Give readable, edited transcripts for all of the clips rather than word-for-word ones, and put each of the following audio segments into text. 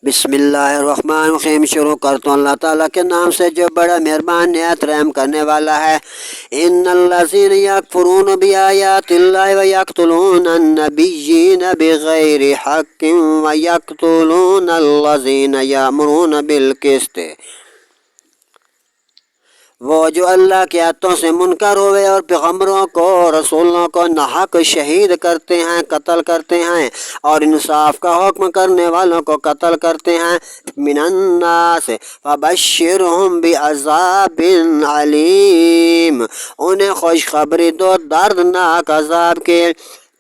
بسم اللہ الرحمن الرحیم۔ شروع کرتا ہوں اللہ تعالیٰ کے نام سے جو بڑا مہربان نہایت رحم کرنے والا ہے۔ ان الذین یکفرون بآیات اللہ ویقتلون النبیین بغیر حق ویقتلون الذین یأمرون بالقسط، وہ جو اللہ کی آیتوں سے منکر ہوئے اور پیغمبروں کو رسولوں کو ناحق شہید کرتے ہیں، قتل کرتے ہیں، اور انصاف کا حکم کرنے والوں کو قتل کرتے ہیں۔ من الناس فبشرہم بعذاب علیم، انہیں خوشخبری دو دردناک عذاب کے۔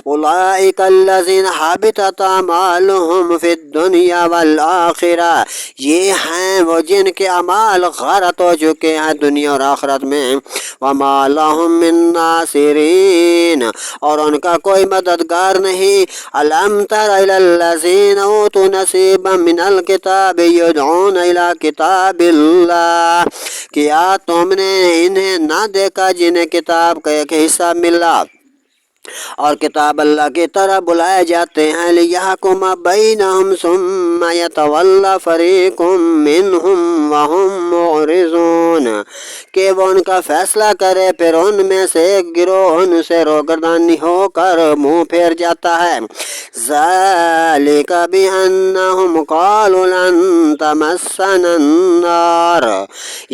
اولئک الذین حبطت اعمالہم فی الدنیا والآخرہ، یہ ہیں وہ جن کے اعمال غارت ہو چکے ہیں دنیا اور آخرت میں۔ وما لہم من ناصرین، اور ان کا کوئی مددگار نہیں۔ الم تر الی الذین اوتوا نصیبا من الکتاب یدعون الی کتاب اللہ، کیا تم نے انہیں نہ دیکھا جنہیں کتاب کا ایک حصہ ملا اور کتاب اللہ کی طرح بلائے جاتے ہیں؟ لیحکم بینہم ثم یتولی فریق منہم وہم معرضون، کہ وہ ان کا فیصلہ کرے پھر ان میں سے ایک گروہ ان سے روگردانی ہو کر منہ پھیر جاتا ہے۔ ذالک بانہم قالوا لن تمسنا النار،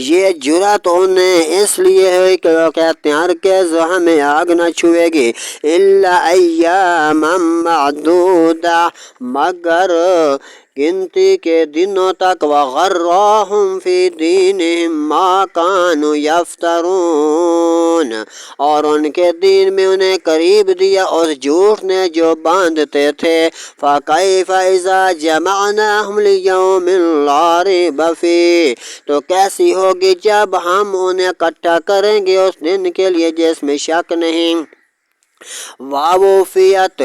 یہ جرات انہیں اس لیے ہوئی کہ وہ کہتے ہیں ہرگز ہمیں آگ نہ چھوئے گی، الا ایاما معدودہ، مگر گنتی کے دنوں تک۔ وغرہم فی دینہم ما کانوا یفترون، اور ان کے دین میں انہیں قریب دیا اس جھوٹ نے جو باندھتے تھے۔ فکیف اذا جمعناہم لیوم لا ریب فیہ، تو کیسی ہوگی جب ہم انہیں اکٹھا کریں گے اس دن کے لیے جس میں شک نہیں۔ وَوُفِّيَتْ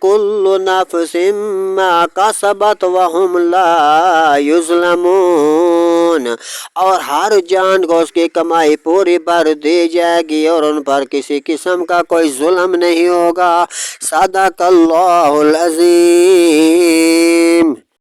كُلُّ نَفْسٍ مَا كَسَبَتْ وَهُمْ لَا يُظْلَمُونَ، اور ہر جان کو اس کی کمائی پوری بھر دی جائے گی اور ان پر کسی قسم کا کوئی ظلم نہیں ہوگا۔ صدق اللہ العظیم۔